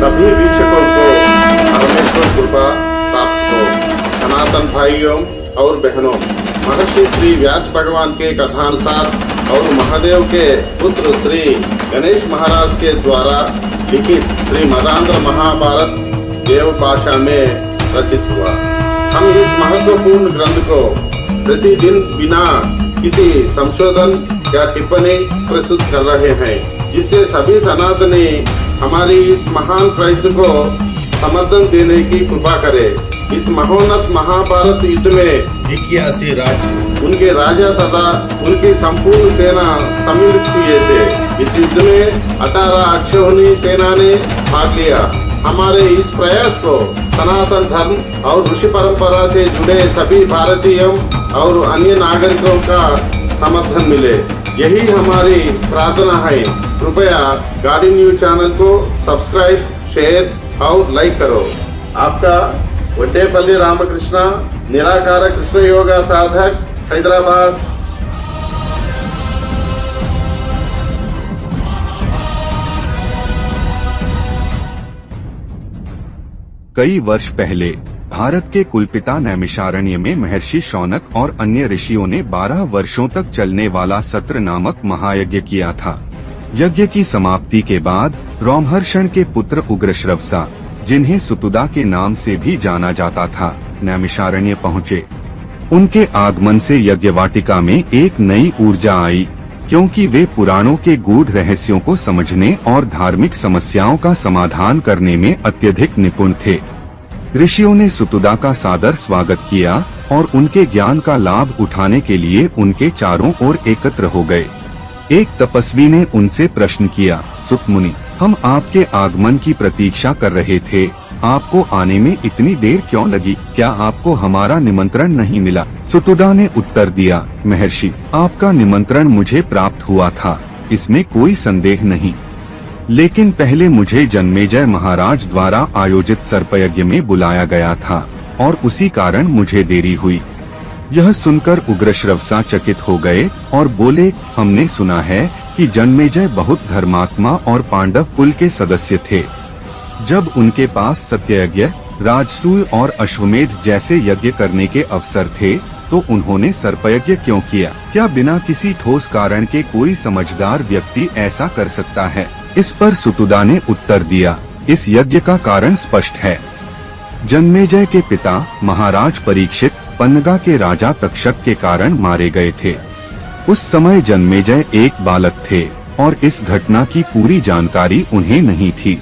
सभी वीक्षकों को परमेश्वर कृपा प्राप्त हो। सनातन भाइयों और बहनों, महर्षि श्री व्यास भगवान के कथानुसार और महादेव के पुत्र श्री गणेश महाराज के द्वारा लिखित श्री मदांध्र महाभारत देव भाषा में रचित हुआ। हम इस महत्वपूर्ण ग्रंथ को प्रतिदिन बिना किसी संशोधन या टिप्पणी प्रस्तुत कर रहे हैं, जिससे सभी सनातनी हमारी इस महान प्रयत्न को समर्थन देने की कृपा करे। इस महोन्नत महाभारत युद्ध में 81 राज्य, उनके राजा तथा उनकी संपूर्ण सेना सम्मिलित हुए थे। इस युद्ध में 18 अक्षौहिणी सेना ने भाग लिया। हमारे इस प्रयास को सनातन धर्म और ऋषि परंपरा से जुड़े सभी भारतीयों और अन्य नागरिकों का समर्थन मिले, यही हमारी प्रार्थना है। कृपया गाड़ी न्यूज चैनल को सब्सक्राइब, शेयर और लाइक करो। आपका वड्डेपल्ली रामकृष्ण, निराकार कृष्ण योगा साधक, हैदराबाद। कई वर्ष पहले भारत के कुलपिता नैमिषारण्य में महर्षि शौनक और अन्य ऋषियों ने 12 वर्षों तक चलने वाला सत्र नामक महायज्ञ किया था। यज्ञ की समाप्ति के बाद रोमहर्षण के पुत्र उग्रश्रवसा, जिन्हें सुतुदा के नाम से भी जाना जाता था, नैमिषारण्य पहुँचे। उनके आगमन से यज्ञवाटिका में एक नई ऊर्जा आई, क्योंकि वे पुराणों के गूढ़ रहस्यों को समझने और धार्मिक समस्याओं का समाधान करने में अत्यधिक निपुण थे। ऋषियों ने सुतुदा का सादर स्वागत किया और उनके ज्ञान का लाभ उठाने के लिए उनके चारों ओर एकत्र हो गए। एक तपस्वी ने उनसे प्रश्न किया, सुत मुनि, हम आपके आगमन की प्रतीक्षा कर रहे थे, आपको आने में इतनी देर क्यों लगी? क्या आपको हमारा निमंत्रण नहीं मिला? सुतुदा ने उत्तर दिया, महर्षि, आपका निमंत्रण मुझे प्राप्त हुआ था, इसमें कोई संदेह नहीं, लेकिन पहले मुझे जन्मेजय महाराज द्वारा आयोजित सर्पयज्ञ में बुलाया गया था और उसी कारण मुझे देरी हुई। यह सुनकर उग्रश्रवसा चकित हो गए और बोले, हमने सुना है कि जन्मेजय बहुत धर्मात्मा और पांडव कुल के सदस्य थे। जब उनके पास सत्ययज्ञ, राजसूय और अश्वमेध जैसे यज्ञ करने के अवसर थे, तो उन्होंने सर्पयज्ञ क्यों किया? क्या बिना किसी ठोस कारण के कोई समझदार व्यक्ति ऐसा कर सकता है? इस पर सुतुदा ने उत्तर दिया, इस यज्ञ का कारण स्पष्ट है। जन्मेजय के पिता महाराज परीक्षित पन्नगा के राजा तक्षक के कारण मारे गए थे। उस समय जन्मेजय एक बालक थे और इस घटना की पूरी जानकारी उन्हें नहीं थी।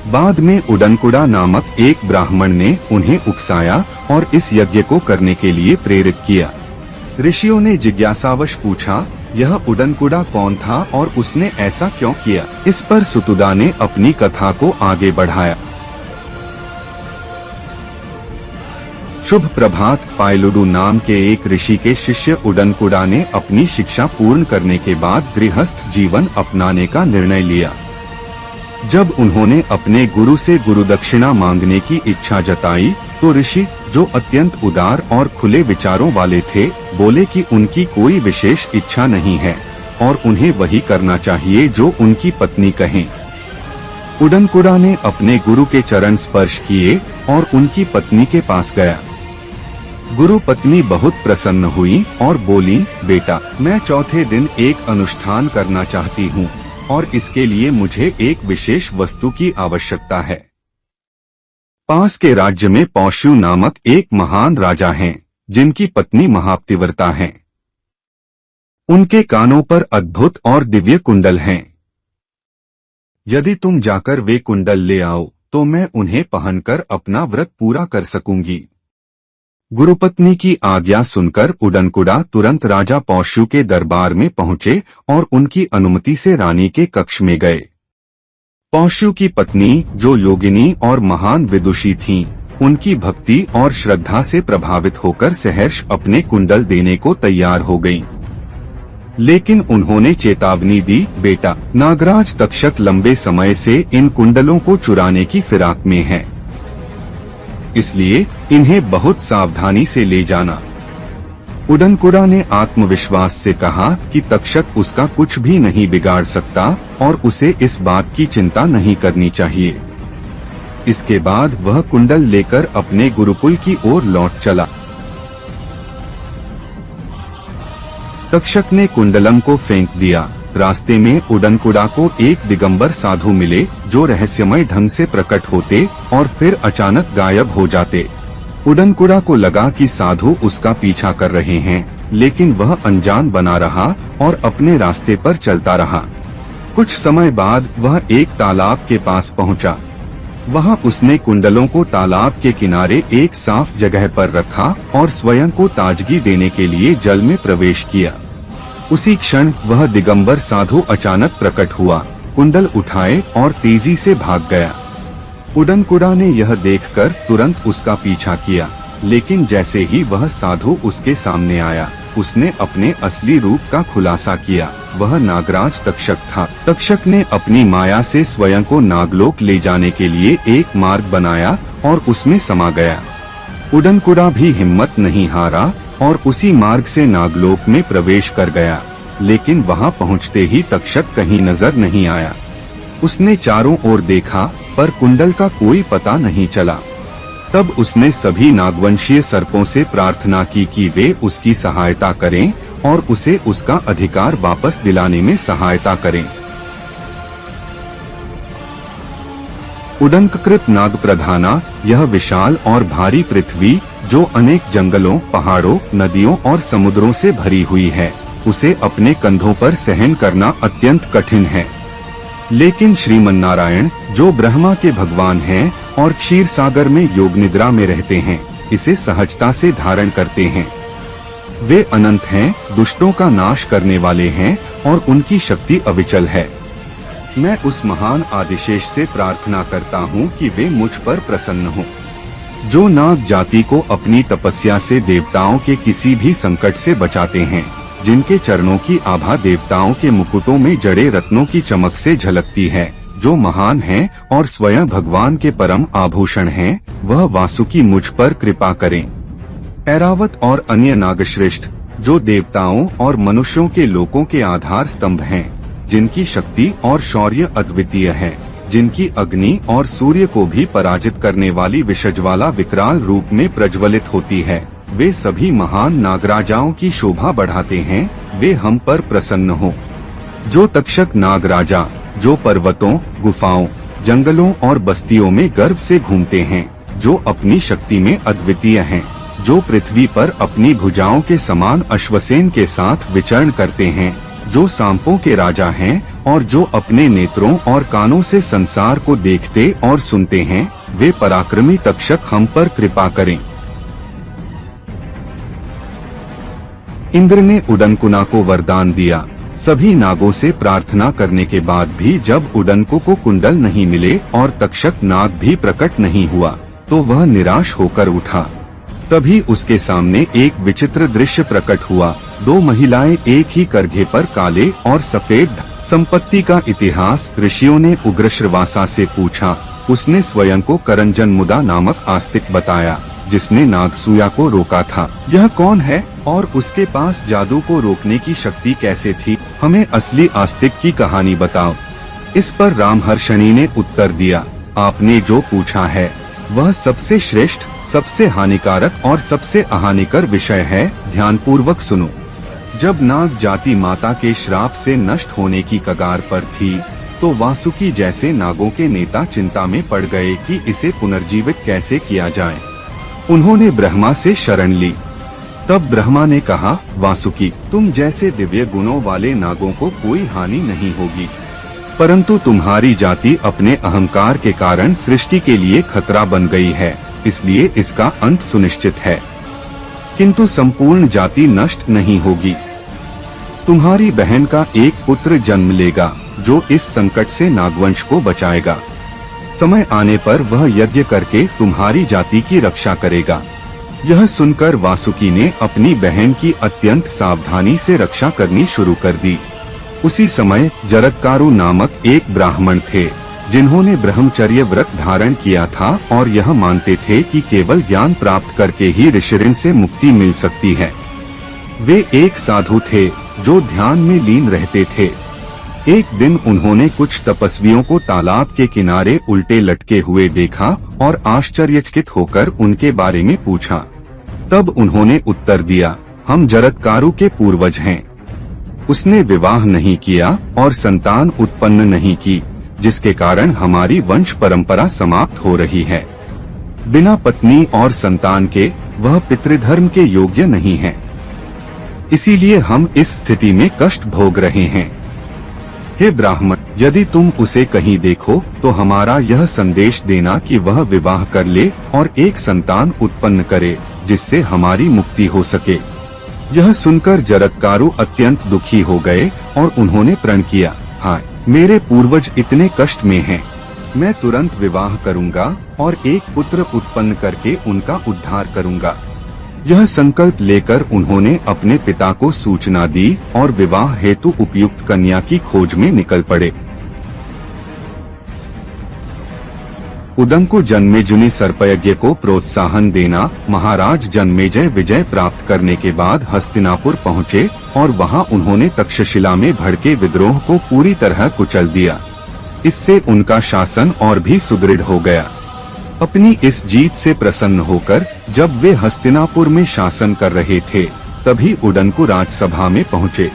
बाद में उडनकुड़ा नामक एक ब्राह्मण ने उन्हें उकसाया और इस यज्ञ को करने के लिए प्रेरित किया। ऋषियों ने जिज्ञासावश पूछा, यह उडनकुड़ा कौन था और उसने ऐसा क्यों किया? इस पर सुतुदा ने अपनी कथा को आगे बढ़ाया। शुभ प्रभात। पायलुडु नाम के एक ऋषि के शिष्य उडनकुड़ा ने अपनी शिक्षा पूर्ण करने के बाद गृहस्थ जीवन अपनाने का निर्णय लिया। जब उन्होंने अपने गुरु से गुरुदक्षिणा मांगने की इच्छा जताई, तो ऋषि, जो अत्यंत उदार और खुले विचारों वाले थे, बोले कि उनकी कोई विशेष इच्छा नहीं है और उन्हें वही करना चाहिए जो उनकी पत्नी कहें। उडनकुड़ा ने अपने गुरु के चरण स्पर्श किए और उनकी पत्नी के पास गया। गुरु पत्नी बहुत प्रसन्न हुई और बोली, बेटा, मैं चौथे दिन एक अनुष्ठान करना चाहती हूँ और इसके लिए मुझे एक विशेष वस्तु की आवश्यकता है। पास के राज्य में पौष्यु नामक एक महान राजा हैं, जिनकी पत्नी महापतिव्रता हैं। उनके कानों पर अद्भुत और दिव्य कुंडल हैं। यदि तुम जाकर वे कुंडल ले आओ, तो मैं उन्हें पहनकर अपना व्रत पूरा कर सकूंगी। गुरुपत्नी की आज्ञा सुनकर उडनकुड़ा तुरंत राजा पौष्यु के दरबार में पहुंचे और उनकी अनुमति से रानी के कक्ष में गए। पौष्यु की पत्नी, जो योगिनी और महान विदुषी थीं, उनकी भक्ति और श्रद्धा से प्रभावित होकर सहर्ष अपने कुंडल देने को तैयार हो गईं। लेकिन उन्होंने चेतावनी दी, बेटा, नागराज तक्षक लंबे समय से इन कुंडलों को चुराने की फिराक में है, इसलिए इन्हें बहुत सावधानी से ले जाना। उडनकुड़ा ने आत्मविश्वास से कहा कि तक्षक उसका कुछ भी नहीं बिगाड़ सकता और उसे इस बात की चिंता नहीं करनी चाहिए। इसके बाद वह कुंडल लेकर अपने गुरुकुल की ओर लौट चला। तक्षक ने कुंडलम को फेंक दिया। रास्ते में उडनकुड़ा को एक दिगंबर साधु मिले जो रहस्यमय ढंग से प्रकट होते और फिर अचानक गायब हो जाते। उडनकुड़ा को लगा कि साधु उसका पीछा कर रहे हैं, लेकिन वह अनजान बना रहा और अपने रास्ते पर चलता रहा। कुछ समय बाद वह एक तालाब के पास पहुंचा। वहां उसने कुंडलों को तालाब के किनारे एक साफ जगह पर रखा और स्वयं को ताजगी देने के लिए जल में प्रवेश किया। उसी क्षण वह दिगंबर साधु अचानक प्रकट हुआ, कुंडल उठाए और तेजी से भाग गया। उडनकुड़ा ने यह देखकर तुरंत उसका पीछा किया, लेकिन जैसे ही वह साधु उसके सामने आया, उसने अपने असली रूप का खुलासा किया। वह नागराज तक्षक था। तक्षक ने अपनी माया से स्वयं को नागलोक ले जाने के लिए एक मार्ग बनाया और उसमें समा गया। उडनकुड़ा भी हिम्मत नहीं हारा और उसी मार्ग से नागलोक में प्रवेश कर गया, लेकिन वहां पहुंचते ही तक्षक कहीं नजर नहीं आया। उसने चारों ओर देखा पर कुंडल का कोई पता नहीं चला। तब उसने सभी नागवंशीय सर्पों से प्रार्थना की कि वे उसकी सहायता करें और उसे उसका अधिकार वापस दिलाने में सहायता करें। उडनकृत नाग प्रधाना, यह विशाल और भारी पृथ्वी जो अनेक जंगलों, पहाड़ों, नदियों और समुद्रों से भरी हुई है, उसे अपने कंधों पर सहन करना अत्यंत कठिन है। लेकिन श्रीमन्नारायण जो ब्रह्मा के भगवान हैं और क्षीर सागर में योग निद्रा में रहते हैं, इसे सहजता से धारण करते हैं। वे अनंत हैं, दुष्टों का नाश करने वाले हैं और उनकी शक्ति अविचल है। मैं उस महान आदिशेष से प्रार्थना करता हूँ कि वे मुझ पर प्रसन्न हों, जो नाग जाति को अपनी तपस्या से देवताओं के किसी भी संकट से बचाते हैं, जिनके चरणों की आभा देवताओं के मुकुटों में जड़े रत्नों की चमक से झलकती है, जो महान हैं और स्वयं भगवान के परम आभूषण हैं, वह वासुकी मुझ पर कृपा करें। ऐरावत और अन्य नागश्रेष्ठ जो देवताओं और मनुष्यों के लोकों के आधार स्तंभ हैं, जिनकी शक्ति और शौर्य अद्वितीय है, जिनकी अग्नि और सूर्य को भी पराजित करने वाली विषज्वाला विकराल रूप में प्रज्वलित होती है, वे सभी महान नागराजाओं की शोभा बढ़ाते हैं, वे हम पर प्रसन्न हो। जो तक्षक नागराजा जो पर्वतों, गुफाओं, जंगलों और बस्तियों में गर्व से घूमते हैं, जो अपनी शक्ति में अद्वितीय हैं, जो पृथ्वी पर अपनी भुजाओं के समान अश्वसेन के साथ विचरण करते हैं, जो सांपों के राजा हैं और जो अपने नेत्रों और कानों से संसार को देखते और सुनते हैं, वे पराक्रमी तक्षक हम पर कृपा करें। इंद्र ने उडनकुना को वरदान दिया। सभी नागों से प्रार्थना करने के बाद भी जब उडनको को कुंडल नहीं मिले और तक्षक नाग भी प्रकट नहीं हुआ, तो वह निराश होकर उठा। तभी उसके सामने एक विचित्र दृश्य प्रकट हुआ। दो महिलाएं एक ही करघे पर काले और सफेद। संपत्ति का इतिहास ऋषियों ने उग्रश्रवासा से पूछा। उसने स्वयं को करंजनमुदा नामक आस्तिक बताया, जिसने नागसूया को रोका था। यह कौन है और उसके पास जादू को रोकने की शक्ति कैसे थी? हमें असली आस्तिक की कहानी बताओ। इस पर रामहर्षणी ने उत्तर दिया, आपने जो पूछा है वह सबसे श्रेष्ठ, सबसे हानिकारक और सबसे अहानिकर विषय है। ध्यानपूर्वक सुनो। जब नाग जाति माता के श्राप से नष्ट होने की कगार पर थी, तो वासुकी जैसे नागों के नेता चिंता में पड़ गए कि इसे पुनर्जीवित कैसे किया जाए। उन्होंने ब्रह्मा से शरण ली। तब ब्रह्मा ने कहा, वासुकी, तुम जैसे दिव्य गुणों वाले नागों को कोई हानि नहीं होगी, परंतु तुम्हारी जाति अपने अहंकार के कारण सृष्टि के लिए खतरा बन गई है, इसलिए इसका अंत सुनिश्चित है। किंतु संपूर्ण जाति नष्ट नहीं होगी। तुम्हारी बहन का एक पुत्र जन्म लेगा, जो इस संकट से नागवंश को बचाएगा। समय आने पर वह यज्ञ करके तुम्हारी जाति की रक्षा करेगा। यह सुनकर वासुकी ने अपनी बहन की अत्यंत सावधानी से रक्षा करनी शुरू कर दी। उसी समय जरत्कारु नामक एक ब्राह्मण थे, जिन्होंने ब्रह्मचर्य व्रत धारण किया था और यह मानते थे कि केवल ज्ञान प्राप्त करके ही ऋषिऋण से मुक्ति मिल सकती है। वे एक साधु थे जो ध्यान में लीन रहते थे। एक दिन उन्होंने कुछ तपस्वियों को तालाब के किनारे उल्टे लटके हुए देखा और आश्चर्यचकित होकर उनके बारे में पूछा। तब उन्होंने उत्तर दिया, हम जरत्कारु के पूर्वज हैं। उसने विवाह नहीं किया और संतान उत्पन्न नहीं की, जिसके कारण हमारी वंश परंपरा समाप्त हो रही है। बिना पत्नी और संतान के वह पितृधर्म के योग्य नहीं है। इसीलिए हम इस स्थिति में कष्ट भोग रहे हैं। हे ब्राह्मण, यदि तुम उसे कहीं देखो तो हमारा यह संदेश देना कि वह विवाह कर ले और एक संतान उत्पन्न करे, जिससे हमारी मुक्ति हो सके। यह सुनकर जरत्कारु अत्यंत दुखी हो गए और उन्होंने प्रण किया, हाय, मेरे पूर्वज इतने कष्ट में हैं। मैं तुरंत विवाह करूंगा और एक पुत्र उत्पन्न करके उनका उद्धार करूंगा। यह संकल्प लेकर उन्होंने अपने पिता को सूचना दी और विवाह हेतु उपयुक्त कन्या की खोज में निकल पड़े। उदंकु जन्मेजुनि सर्पयज्ञ को प्रोत्साहन देना। महाराज जन्मेजय विजय प्राप्त करने के बाद हस्तिनापुर पहुँचे और वहां उन्होंने तक्षशिला में भड़के विद्रोह को पूरी तरह कुचल दिया। इससे उनका शासन और भी सुदृढ़ हो गया। अपनी इस जीत से प्रसन्न होकर जब वे हस्तिनापुर में शासन कर रहे थे, तभी उदंकु राजसभा में पहुँचे।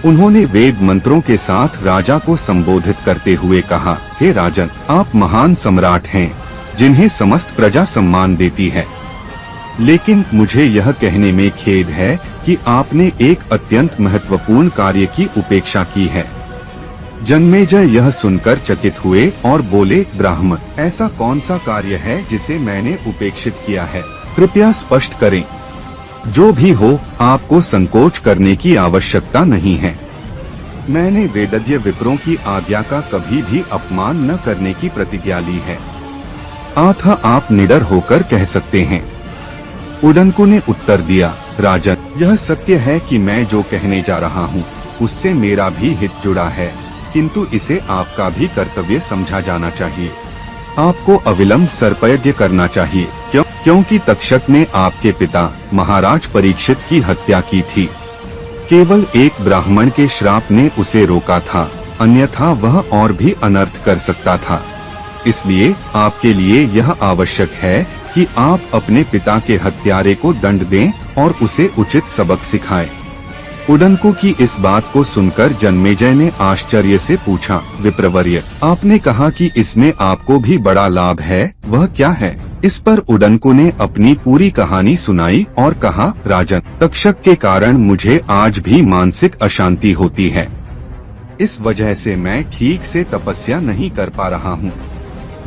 उन्होंने वेद मंत्रों के साथ राजा को संबोधित करते हुए कहा, हे राजन, आप महान सम्राट हैं, जिन्हें समस्त प्रजा सम्मान देती है। लेकिन मुझे यह कहने में खेद है कि आपने एक अत्यंत महत्वपूर्ण कार्य की उपेक्षा की है। जन्मेजय यह सुनकर चकित हुए और बोले, ब्राह्मण, ऐसा कौन सा कार्य है जिसे मैंने उपेक्षित किया है? कृपया स्पष्ट करें। जो भी हो, आपको संकोच करने की आवश्यकता नहीं है। मैंने वेदज्ञ विप्रों की आज्ञा का कभी भी अपमान न करने की प्रतिज्ञा ली है। अतः आप निडर होकर कह सकते हैं। उदंकु ने उत्तर दिया, राजन, यह सत्य है कि मैं जो कहने जा रहा हूँ उससे मेरा भी हित जुड़ा है, किंतु इसे आपका भी कर्तव्य समझा जाना चाहिए। आपको अविलंब सर्पयज्ञ करना चाहिए, क्योंकि तक्षक ने आपके पिता महाराज परीक्षित की हत्या की थी। केवल एक ब्राह्मण के श्राप ने उसे रोका था, अन्यथा वह और भी अनर्थ कर सकता था। इसलिए आपके लिए यह आवश्यक है कि आप अपने पिता के हत्यारे को दंड दें और उसे उचित सबक सिखाएं। उदंकु की इस बात को सुनकर जन्मेजय ने आश्चर्य से पूछा, विप्रवर्य, आपने कहा कि इसमें आपको भी बड़ा लाभ है, वह क्या है? इस पर उदंकु ने अपनी पूरी कहानी सुनाई और कहा, राजन, तक्षक के कारण मुझे आज भी मानसिक अशांति होती है। इस वजह से मैं ठीक से तपस्या नहीं कर पा रहा हूँ।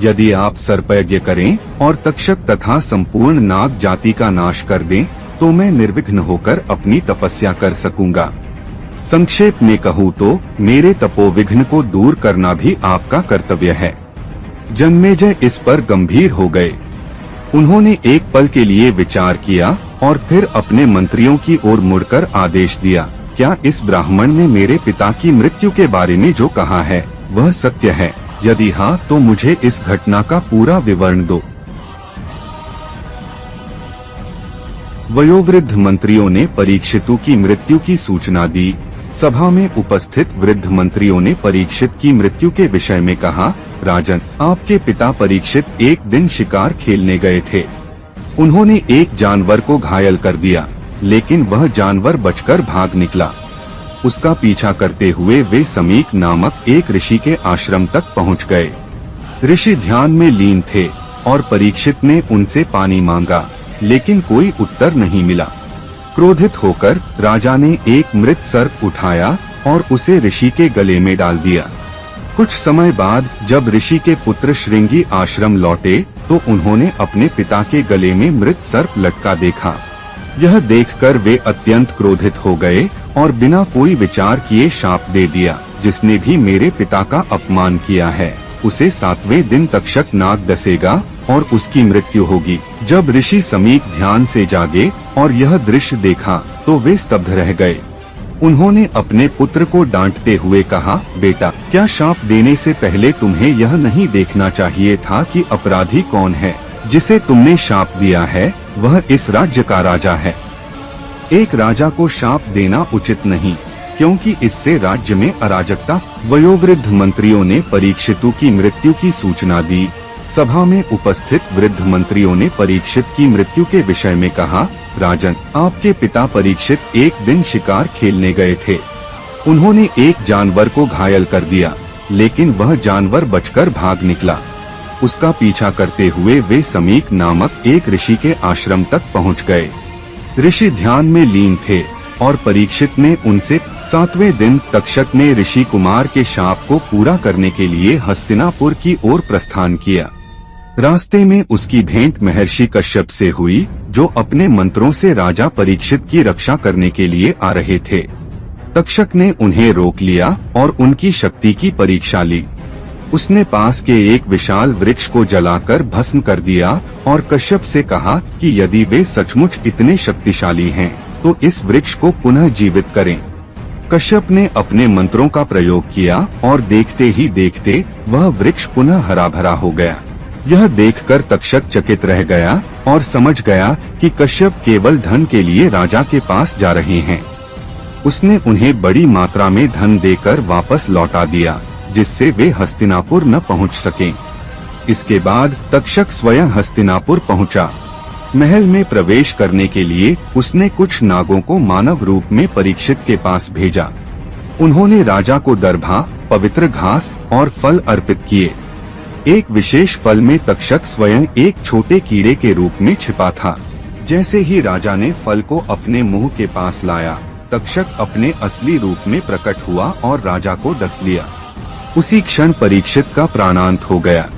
यदि आप सर्पयज्ञ करें और तक्षक तथा संपूर्ण नाग जाति का नाश कर दें, तो मैं निर्विघ्न होकर अपनी तपस्या कर सकूंगा। संक्षेप में कहूँ तो मेरे तपोविघ्न को दूर करना भी आपका कर्तव्य है। जन्मेजय इस पर गंभीर हो गए। उन्होंने एक पल के लिए विचार किया और फिर अपने मंत्रियों की ओर मुड़कर आदेश दिया, क्या इस ब्राह्मण ने मेरे पिता की मृत्यु के बारे में जो कहा है वह सत्य है? यदि हाँ, तो मुझे इस घटना का पूरा विवरण दो। वयोवृद्ध मंत्रियों ने परीक्षितु की मृत्यु की सूचना दी। सभा में उपस्थित वृद्ध मंत्रियों ने परीक्षित की मृत्यु के विषय में कहा, राजन, आपके पिता परीक्षित एक दिन शिकार खेलने गए थे। उन्होंने एक जानवर को घायल कर दिया, लेकिन वह जानवर बचकर भाग निकला। उसका पीछा करते हुए वे समीक नामक एक ऋषि के आश्रम तक पहुंच गए। ऋषि ध्यान में लीन थे और परीक्षित ने उनसे पानी मांगा, लेकिन कोई उत्तर नहीं मिला। क्रोधित होकर राजा ने एक मृत सर्प उठाया और उसे ऋषि के गले में डाल दिया। कुछ समय बाद जब ऋषि के पुत्र श्रृंगी आश्रम लौटे, तो उन्होंने अपने पिता के गले में मृत सर्प लटका देखा। यह देखकर वे अत्यंत क्रोधित हो गए और बिना कोई विचार किए शाप दे दिया, जिसने भी मेरे पिता का अपमान किया है उसे 7वें दिन तक्षक नाग डसेगा और उसकी मृत्यु होगी। जब ऋषि समीक ध्यान से जागे और यह दृश्य देखा तो वे स्तब्ध रह गए। उन्होंने अपने पुत्र को डांटते हुए कहा, बेटा, क्या शाप देने से पहले तुम्हें यह नहीं देखना चाहिए था कि अपराधी कौन है? जिसे तुमने शाप दिया है वह इस राज्य का राजा है। एक राजा को शाप देना उचित नहीं, क्योंकि इससे राज्य में अराजकता। वयोवृद्ध मंत्रियों ने परीक्षितु की मृत्यु की सूचना दी। सभा में उपस्थित वृद्ध मंत्रियों ने परीक्षित की मृत्यु के विषय में कहा, राजन, आपके पिता परीक्षित एक दिन शिकार खेलने गए थे। उन्होंने एक जानवर को घायल कर दिया, लेकिन वह जानवर बचकर भाग निकला। उसका पीछा करते हुए वे समीक नामक एक ऋषि के आश्रम तक पहुंच गए। ऋषि ध्यान में लीन थे और परीक्षित ने उनसे 7वें दिन तक्षक ने ऋषि कुमार के शाप को पूरा करने के लिए हस्तिनापुर की ओर प्रस्थान किया। रास्ते में उसकी भेंट महर्षि कश्यप से हुई, जो अपने मंत्रों से राजा परीक्षित की रक्षा करने के लिए आ रहे थे। तक्षक ने उन्हें रोक लिया और उनकी शक्ति की परीक्षा ली। उसने पास के एक विशाल वृक्ष को जलाकर भस्म कर दिया और कश्यप से कहा कि यदि वे सचमुच इतने शक्तिशाली हैं, तो इस वृक्ष को पुनः जीवित करें। कश्यप ने अपने मंत्रों का प्रयोग किया और देखते ही देखते वह वृक्ष पुनः हरा भरा हो गया। यह देखकर तक्षक चकित रह गया और समझ गया कि कश्यप केवल धन के लिए राजा के पास जा रहे हैं। उसने उन्हें बड़ी मात्रा में धन देकर वापस लौटा दिया, जिससे वे हस्तिनापुर न पहुंच सकें। इसके बाद तक्षक स्वयं हस्तिनापुर पहुंचा। महल में प्रवेश करने के लिए उसने कुछ नागों को मानव रूप में परीक्षित के पास भेजा। उन्होंने राजा को दर्भा, पवित्र घास और फल अर्पित किए। एक विशेष फल में तक्षक स्वयं एक छोटे कीड़े के रूप में छिपा था। जैसे ही राजा ने फल को अपने मुंह के पास लाया, तक्षक अपने असली रूप में प्रकट हुआ और राजा को डस लिया। उसी क्षण परीक्षित का प्राणांत हो गया।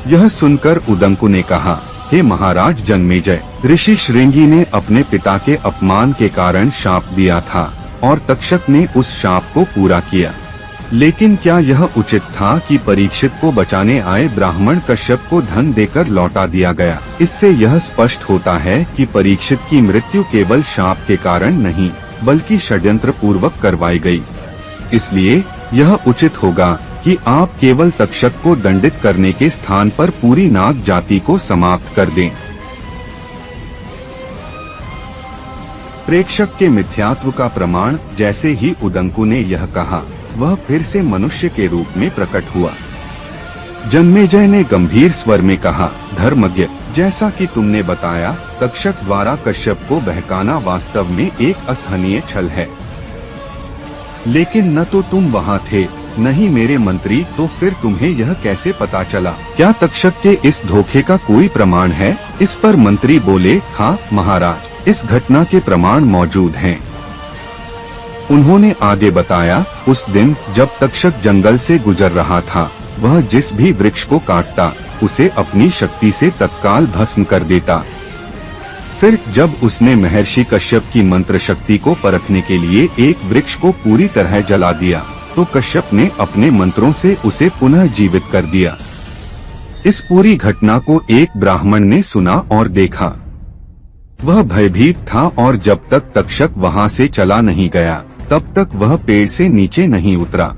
यह सुनकर उदंकु ने कहा, हे महाराज जन्मेजय, ऋषि श्रृंगी ने अपने पिता के अपमान के कारण शाप दिया था और तक्षक ने उस शाप को पूरा किया। लेकिन क्या यह उचित था कि परीक्षित को बचाने आए ब्राह्मण कश्यप को धन देकर लौटा दिया गया? इससे यह स्पष्ट होता है कि परीक्षित की मृत्यु केवल शाप के कारण नहीं, बल्कि षड्यंत्र पूर्वक करवाई गई। इसलिए यह उचित होगा कि आप केवल तक्षक को दंडित करने के स्थान पर पूरी नाग जाति को समाप्त कर दें। प्रेक्षक के मिथ्यात्व का प्रमाण जैसे ही उदंकु ने यह कहा, वह फिर से मनुष्य के रूप में प्रकट हुआ। जन्मेजय ने गंभीर स्वर में कहा, धर्मज्ञ, जैसा कि तुमने बताया, तक्षक द्वारा कश्यप को बहकाना वास्तव में एक असहनीय छल है। लेकिन न तो तुम वहाँ थे, न ही मेरे मंत्री, तो फिर तुम्हें यह कैसे पता चला? क्या तक्षक के इस धोखे का कोई प्रमाण है? इस पर मंत्री बोले, हाँ महाराज, इस घटना के प्रमाण मौजूद हैं। उन्होंने आगे बताया, उस दिन जब तक्षक जंगल से गुजर रहा था, वह जिस भी वृक्ष को काटता, उसे अपनी शक्ति से तत्काल भस्म कर देता। फिर जब उसने महर्षि कश्यप की मंत्र शक्ति को परखने के लिए एक वृक्ष को पूरी तरह जला दिया, तो कश्यप ने अपने मंत्रों से उसे पुनः जीवित कर दिया। इस पूरी घटना को एक ब्राह्मण ने सुना और देखा। वह भयभीत था और जब तक तक्षक वहां से चला नहीं गया, तब तक वह पेड़ से नीचे नहीं उतरा।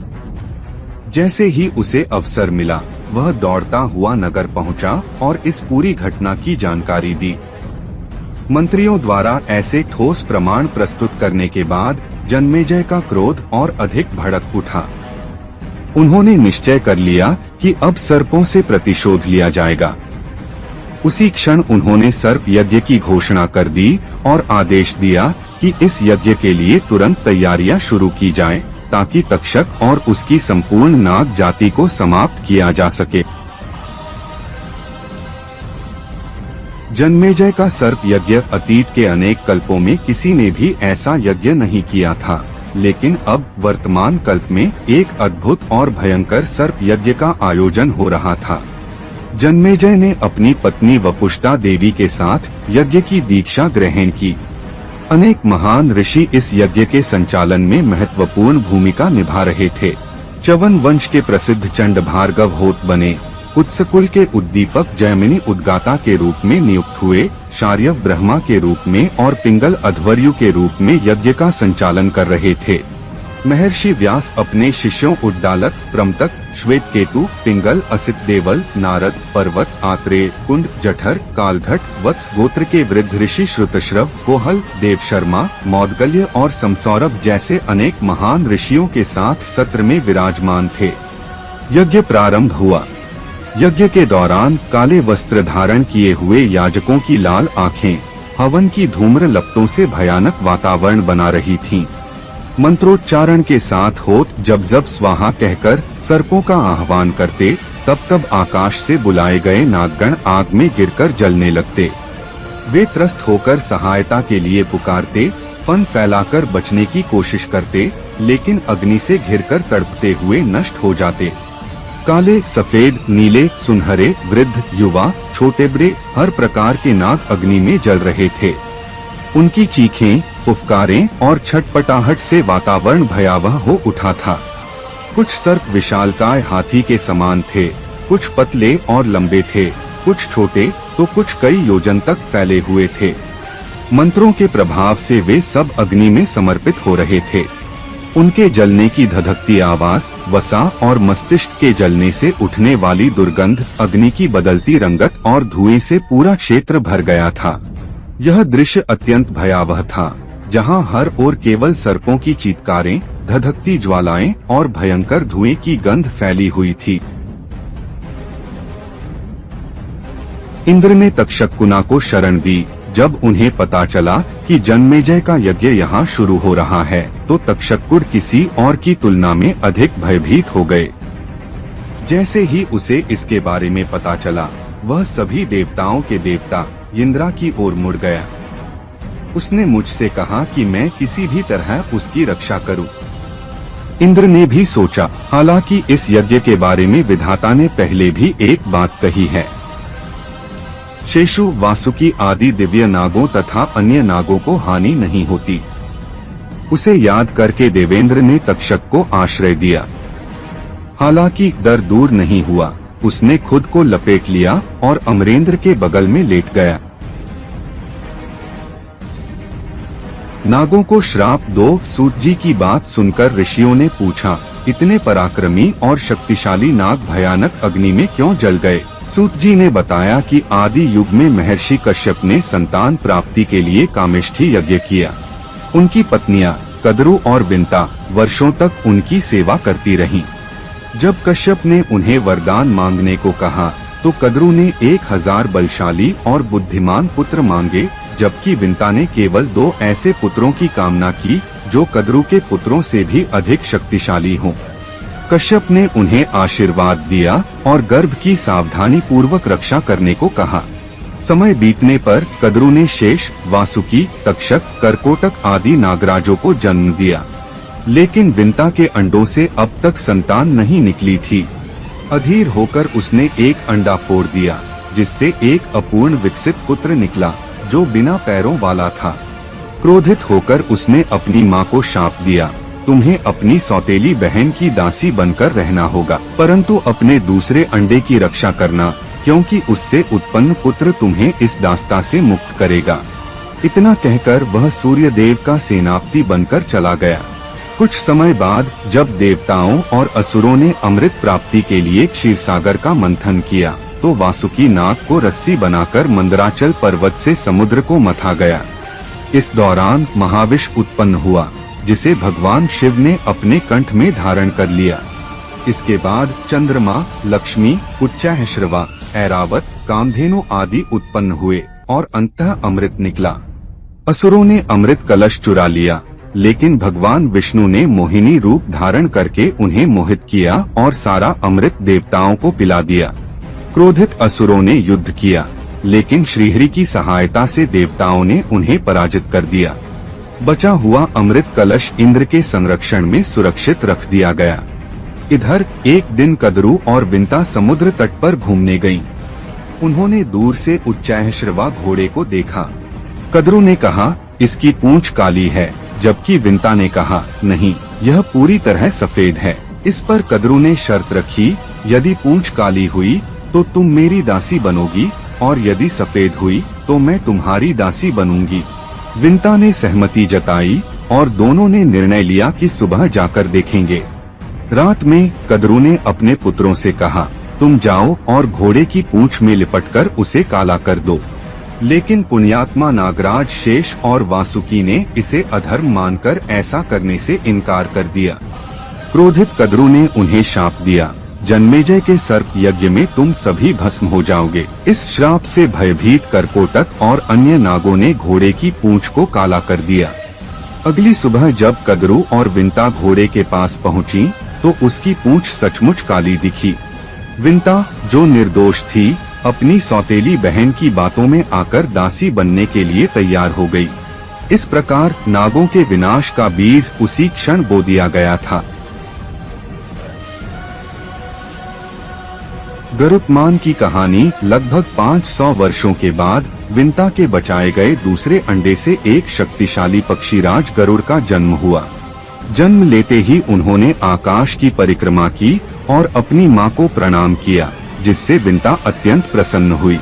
जैसे ही उसे अवसर मिला, वह दौड़ता हुआ नगर पहुंचा और इस पूरी घटना की जानकारी दी। मंत्रियों द्वारा ऐसे ठोस प्रमाण प्रस्तुत करने के बाद जन्मेजय का क्रोध और अधिक भड़क उठा। उन्होंने निश्चय कर लिया कि अब सर्पों से प्रतिशोध लिया जाएगा। उसी क्षण उन्होंने सर्प यज्ञ की घोषणा कर दी और आदेश दिया कि इस यज्ञ के लिए तुरंत तैयारियां शुरू की जाएं, ताकि तक्षक और उसकी संपूर्ण नाग जाति को समाप्त किया जा सके। जन्मेजय का सर्प यज्ञ अतीत के अनेक कल्पों में किसी ने भी ऐसा यज्ञ नहीं किया था, लेकिन अब वर्तमान कल्प में एक अद्भुत और भयंकर सर्प यज्ञ का आयोजन हो रहा था। जन्मेजय ने अपनी पत्नी वपुष्टा देवी के साथ यज्ञ की दीक्षा ग्रहण की। अनेक महान ऋषि इस यज्ञ के संचालन में महत्वपूर्ण भूमिका निभा रहे थे। च्यवन वंश के प्रसिद्ध चंड भार्गव होत बने, उत्सकुल के उद्दीपक जैमिनी उद्गाता के रूप में नियुक्त हुए, शार्यव ब्रह्मा के रूप में और पिंगल अध्वर्यु के रूप में यज्ञ का संचालन कर रहे थे। महर्षि व्यास अपने शिष्यों उद्दालक, प्रमतक, श्वेतकेतु, पिंगल, असित देवल, नारद, पर्वत, आत्रेय, कुंड, जठर, कालघट, वत्स गोत्र के वृद्ध ऋषि श्रुतश्रव, कोहल, देवशर्मा, मौदगल्य और समसौरभ जैसे अनेक महान ऋषियों के साथ सत्र में विराजमान थे। यज्ञ प्रारंभ हुआ। यज्ञ के दौरान काले वस्त्र धारण किए हुए याजकों की लाल आंखें हवन की धूम्र लपटों से भयानक वातावरण बना रही थीं। मंत्रोच्चारण के साथ होत जब जब स्वाहा कहकर सर्पों का आह्वान करते, तब तब आकाश से बुलाए गए नागगण आग में गिरकर जलने लगते। वे त्रस्त होकर सहायता के लिए पुकारते, फन फैलाकर बचने की कोशिश करते, लेकिन अग्नि से घिरकर तड़पते हुए नष्ट हो जाते। काले, सफेद, नीले, सुनहरे, वृद्ध, युवा, छोटे बड़े हर प्रकार के नाग अग्नि में जल रहे थे। उनकी चीखें, फुफकारें और छटपटाहट से वातावरण भयावह हो उठा था। कुछ सर्प विशालकाय हाथी के समान थे, कुछ पतले और लंबे थे, कुछ छोटे तो कुछ कई योजन तक फैले हुए थे। मंत्रों के प्रभाव से वे सब अग्नि में समर्पित हो रहे थे। उनके जलने की धधकती आवाज, वसा और मस्तिष्क के जलने से उठने वाली दुर्गंध, अग्नि की बदलती रंगत और धुएं से पूरा क्षेत्र भर गया था। यह दृश्य अत्यंत भयावह था, जहां हर ओर केवल सर्पों की चीत्कारें, धधकती ज्वालाएं और भयंकर धुएं की गंध फैली हुई थी। इंद्र ने तक्षकुना को शरण दी। जब उन्हें पता चला कि जन्मेजय का यज्ञ यहाँ शुरू हो रहा है, तो तक्षकुड किसी और की तुलना में अधिक भयभीत हो गए। जैसे ही उसे इसके बारे में पता चला, वह सभी देवताओं के देवता इंद्रा की ओर मुड़ गया। उसने मुझसे कहा कि मैं किसी भी तरह उसकी रक्षा करूं। इंद्र ने भी सोचा, हालांकि इस यज्ञ के बारे में विधाता ने पहले भी एक बात कही है। शेषु, वासुकी आदि दिव्य नागों तथा अन्य नागों को हानि नहीं होती। उसे याद करके देवेंद्र ने तक्षक को आश्रय दिया। हालांकि डर दूर नहीं हुआ। उसने खुद को लपेट लिया और अमरेंद्र के बगल में लेट गया। नागों को श्राप दो। सूत जी की बात सुनकर ऋषियों ने पूछा, इतने पराक्रमी और शक्तिशाली नाग भयानक अग्नि में क्यों जल गए? सूत जी ने बताया कि आदि युग में महर्षि कश्यप ने संतान प्राप्ति के लिए कामेष्ठी यज्ञ किया। उनकी पत्नियां कद्रु और विंता वर्षों तक उनकी सेवा करती रहीं। जब कश्यप ने उन्हें वरदान मांगने को कहा, तो कद्रु ने 1000 बलशाली और बुद्धिमान पुत्र मांगे, जबकि विंता ने केवल 2 ऐसे पुत्रों की कामना की जो कद्रु के पुत्रों से भी अधिक शक्तिशाली हों। कश्यप ने उन्हें आशीर्वाद दिया और गर्भ की सावधानी पूर्वक रक्षा करने को कहा। समय बीतने पर कद्रु ने शेष, वासुकी, तक्षक, करकोटक आदि नागराजों को जन्म दिया, लेकिन विंता के अंडों से अब तक संतान नहीं निकली थी। अधीर होकर उसने एक अंडा फोड़ दिया, जिससे एक अपूर्ण विकसित पुत्र निकला, जो बिना पैरों वाला था। क्रोधित होकर उसने अपनी माँ को शाप दिया, तुम्हें अपनी सौतेली बहन की दासी बनकर रहना होगा, परंतु अपने दूसरे अंडे की रक्षा करना, क्योंकि उससे उत्पन्न पुत्र तुम्हें इस दास्ता से मुक्त करेगा। इतना कहकर वह सूर्य देव का सेनापति बनकर चला गया। कुछ समय बाद जब देवताओं और असुरों ने अमृत प्राप्ति के लिए क्षीरसागर का मंथन किया, तो वासुकी नाग को रस्सी बनाकर मंदराचल पर्वत से समुद्र को मथा गया। इस दौरान महाविष उत्पन्न हुआ, जिसे भगवान शिव ने अपने कंठ में धारण कर लिया। इसके बाद चंद्रमा, लक्ष्मी, उच्चाश्रवा, ऐरावत, कामधेनु आदि उत्पन्न हुए और अंततः अमृत निकला। असुरों ने अमृत कलश चुरा लिया, लेकिन भगवान विष्णु ने मोहिनी रूप धारण करके उन्हें मोहित किया और सारा अमृत देवताओं को पिला दिया। क्रोधित असुरों ने युद्ध किया, लेकिन श्रीहरि की सहायता से देवताओं ने उन्हें पराजित कर दिया। बचा हुआ अमृत कलश इंद्र के संरक्षण में सुरक्षित रख दिया गया। इधर एक दिन कद्रु और विंता समुद्र तट पर घूमने गईं। उन्होंने दूर से उच्चाश्रवा घोड़े को देखा। कद्रु ने कहा, इसकी पूंछ काली है, जबकि विंता ने कहा, नहीं, यह पूरी तरह सफेद है। इस पर कद्रु ने शर्त रखी, यदि पूंछ काली हुई तो तुम मेरी दासी बनोगी, और यदि सफेद हुई तो मैं तुम्हारी दासी बनूंगी। विंता ने सहमति जताई और दोनों ने निर्णय लिया कि सुबह जाकर देखेंगे। रात में कद्रू ने अपने पुत्रों से कहा, तुम जाओ और घोड़े की पूंछ में लिपटकर उसे काला कर दो। लेकिन पुण्यात्मा नागराज शेष और वासुकी ने इसे अधर्म मानकर ऐसा करने से इनकार कर दिया। क्रोधित कद्रू ने उन्हें शाप दिया, जन्मेजय के सर्प यज्ञ में तुम सभी भस्म हो जाओगे। इस श्राप से भयभीत करकोटक और अन्य नागों ने घोड़े की पूंछ को काला कर दिया। अगली सुबह जब कद्रू और विंता घोड़े के पास पहुंची तो उसकी पूंछ सचमुच काली दिखी। विंता, जो निर्दोष थी, अपनी सौतेली बहन की बातों में आकर दासी बनने के लिए तैयार हो गई। इस प्रकार नागों के विनाश का बीज उसी क्षण बो दिया गया था। गरुत्मान की कहानी। लगभग 500 वर्षों के बाद विंता के बचाए गए दूसरे अंडे से एक शक्तिशाली पक्षीराज गरुड़ का जन्म हुआ। जन्म लेते ही उन्होंने आकाश की परिक्रमा की और अपनी मां को प्रणाम किया, जिससे विंता अत्यंत प्रसन्न हुई।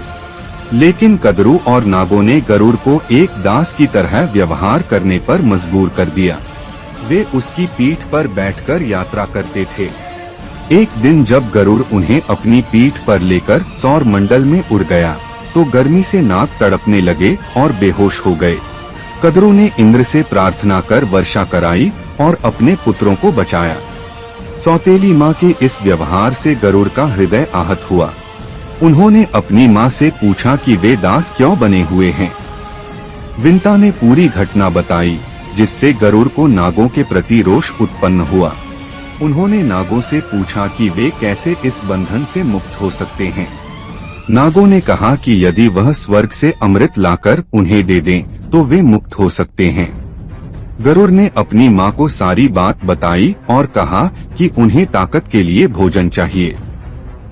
लेकिन कद्रू और नागों ने गरुड़ को एक दास की तरह व्यवहार करने पर मजबूर कर दिया। वे उसकी पीठ पर बैठकर यात्रा करते थे। एक दिन जब गरुड़ उन्हें अपनी पीठ पर लेकर सौर मंडल में उड़ गया तो गर्मी से नाक तड़पने लगे और बेहोश हो गए। कद्रू ने इंद्र से प्रार्थना कर वर्षा कराई और अपने पुत्रों को बचाया। सौतेली माँ के इस व्यवहार से गरुड़ का हृदय आहत हुआ। उन्होंने अपनी माँ से पूछा कि वे दास क्यों बने हुए हैं। विंता ने पूरी घटना बताई, जिससे गरुड़ को नागों के प्रति रोष उत्पन्न हुआ। उन्होंने नागों से पूछा कि वे कैसे इस बंधन से मुक्त हो सकते हैं। नागों ने कहा कि यदि वह स्वर्ग से अमृत लाकर उन्हें दे दें तो वे मुक्त हो सकते हैं। गरुड़ ने अपनी माँ को सारी बात बताई और कहा कि उन्हें ताकत के लिए भोजन चाहिए।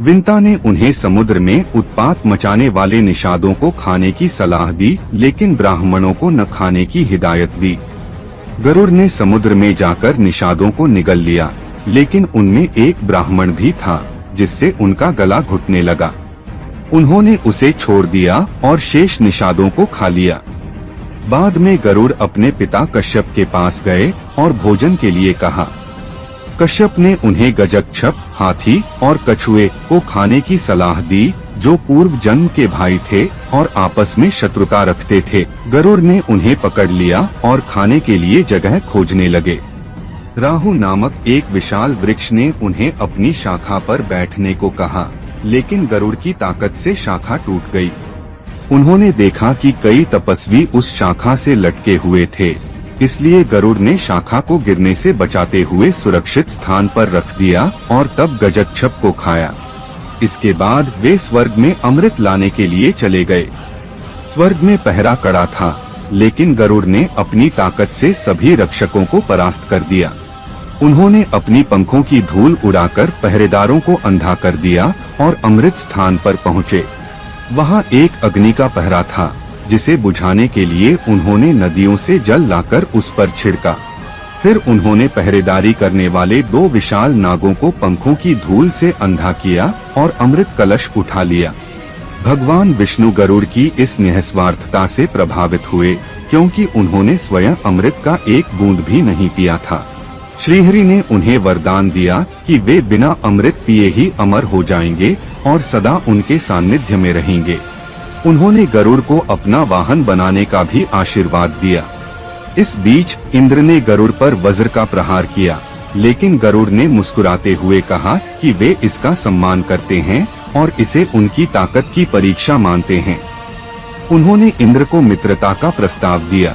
विंता ने उन्हें समुद्र में उत्पात मचाने वाले निषादों को खाने की सलाह दी, लेकिन ब्राह्मणों को न खाने की हिदायत दी। गरुड़ ने समुद्र में जाकर निषादों को निगल लिया, लेकिन उनमें एक ब्राह्मण भी था जिससे उनका गला घुटने लगा। उन्होंने उसे छोड़ दिया और शेष निषादों को खा लिया। बाद में गरुड़ अपने पिता कश्यप के पास गए और भोजन के लिए कहा। कश्यप ने उन्हें गजगछप, हाथी और कछुए को खाने की सलाह दी, जो पूर्व जन्म के भाई थे और आपस में शत्रुता रखते थे। गरुड़ ने उन्हें पकड़ लिया और खाने के लिए जगह खोजने लगे। राहु नामक एक विशाल वृक्ष ने उन्हें अपनी शाखा पर बैठने को कहा, लेकिन गरुड़ की ताकत से शाखा टूट गई। उन्होंने देखा कि कई तपस्वी उस शाखा से लटके हुए थे, इसलिए गरुड़ ने शाखा को गिरने से बचाते हुए सुरक्षित स्थान पर रख दिया और तब गजगछप को खाया। इसके बाद वे स्वर्ग में अमृत लाने के लिए चले गए। स्वर्ग में पहरा कड़ा था, लेकिन गरुड़ ने अपनी ताकत से सभी रक्षकों को परास्त कर दिया। उन्होंने अपनी पंखों की धूल उड़ाकर पहरेदारों को अंधा कर दिया और अमृत स्थान पर पहुँचे। वहाँ एक अग्नि का पहरा था, जिसे बुझाने के लिए उन्होंने नदियों से जल लाकर उस पर छिड़का। फिर उन्होंने पहरेदारी करने वाले 2 विशाल नागों को पंखों की धूल से अंधा किया और अमृत कलश उठा लिया। भगवान विष्णु गरुड़ की इस निस्वार्थता से प्रभावित हुए, क्योंकि उन्होंने स्वयं अमृत का एक बूंद भी नहीं पिया था। श्रीहरि ने उन्हें वरदान दिया कि वे बिना अमृत पिए ही अमर हो जाएंगे और सदा उनके सानिध्य में रहेंगे। उन्होंने गरुड़ को अपना वाहन बनाने का भी आशीर्वाद दिया। इस बीच इंद्र ने गरुड़ पर वज्र का प्रहार किया, लेकिन गरुड़ ने मुस्कुराते हुए कहा कि वे इसका सम्मान करते हैं और इसे उनकी ताकत की परीक्षा मानते हैं। उन्होंने इंद्र को मित्रता का प्रस्ताव दिया।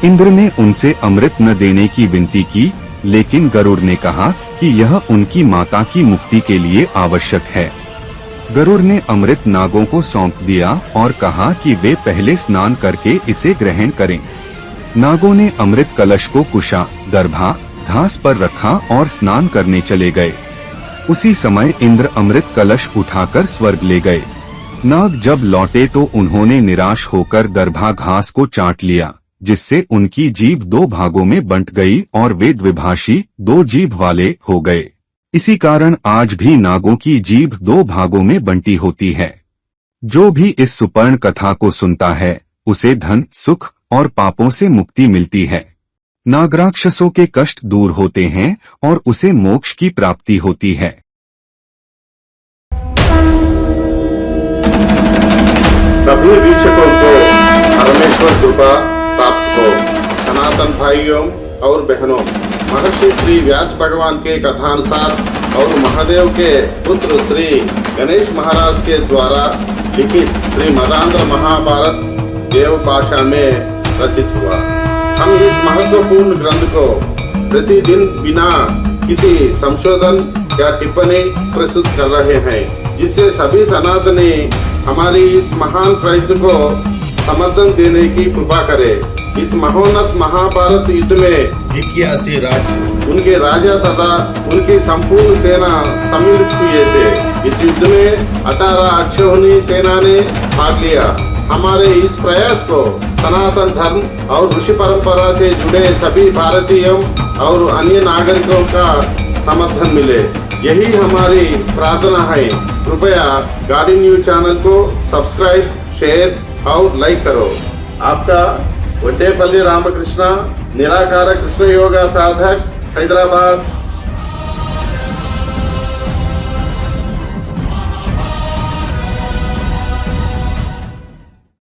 इंद्र ने उनसे अमृत न देने की विनती की, लेकिन गरुड़ ने कहा कि यह उनकी माता की मुक्ति के लिए आवश्यक है। गरुड़ ने अमृत नागों को सौंप दिया और कहा कि वे पहले स्नान करके इसे ग्रहण करें। नागों ने अमृत कलश को कुशा, दर्भा, घास पर रखा और स्नान करने चले गए। उसी समय इंद्र अमृत कलश उठाकर स्वर्ग ले गए। नाग जब लौटे तो उन्होंने निराश होकर दर्भा घास को चाट लिया, जिससे उनकी जीभ 2 भागों में बंट गई और वे द्विभाषी 2 जीभ वाले हो गए। इसी कारण आज भी नागों की जीभ 2 भागों में बंटी होती है। जो भी इस सुपर्ण कथा को सुनता है, उसे धन, सुख और पापों से मुक्ति मिलती है। नागराक्षसों के कष्ट दूर होते हैं और उसे मोक्ष की प्राप्ति होती है। सभी वीक्षकों को परमेश्वर कृपा प्राप्त हो। सनातन भाइयों और बहनों, महर्षि श्री व्यास भगवान के कथानुसार और महादेव के पुत्र श्री गणेश महाराज के द्वारा लिखित श्री मदांध्र महाभारत देव भाषा में रचित हुआ। हम इस महत्वपूर्ण ग्रंथ को प्रतिदिन बिना किसी संशोधन या टिप्पणी प्रस्तुत कर रहे हैं, जिससे सभी सनातनी हमारी इस महान प्रयत्न को समर्थन देने की कृपा करे। इस महोन्नत महाभारत युद्ध में 81 राज्य, उनके राजा तथा उनकी संपूर्ण सेना सम्मिलित हुए थे। इस युद्ध में 18 अक्षौहिणी सेना ने भाग लिया। हमारे इस प्रयास को सनातन धर्म और ऋषि परंपरा से जुड़े सभी भारतीयों और अन्य नागरिकों का समर्थन मिले, यही हमारी प्रार्थना है। कृपया गाड़ी न्यूज चैनल को सब्सक्राइब, शेयर और लाइक करो। आपका वड्डेपल्ली रामकृष्ण, निराकार कृष्ण योगा साधक, हैदराबाद।